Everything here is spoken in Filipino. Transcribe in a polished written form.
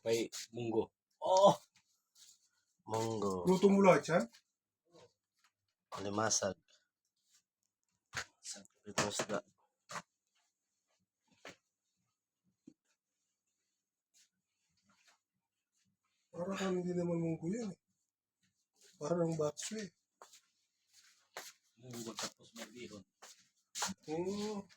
May munggo. Oh! Munggo. Luto mo lahat yan? Limasag. Pritong isda. Parang kang hindi naman munggo yan eh. Parang ang batso eh. Munggo tapos may bihon. Ayos.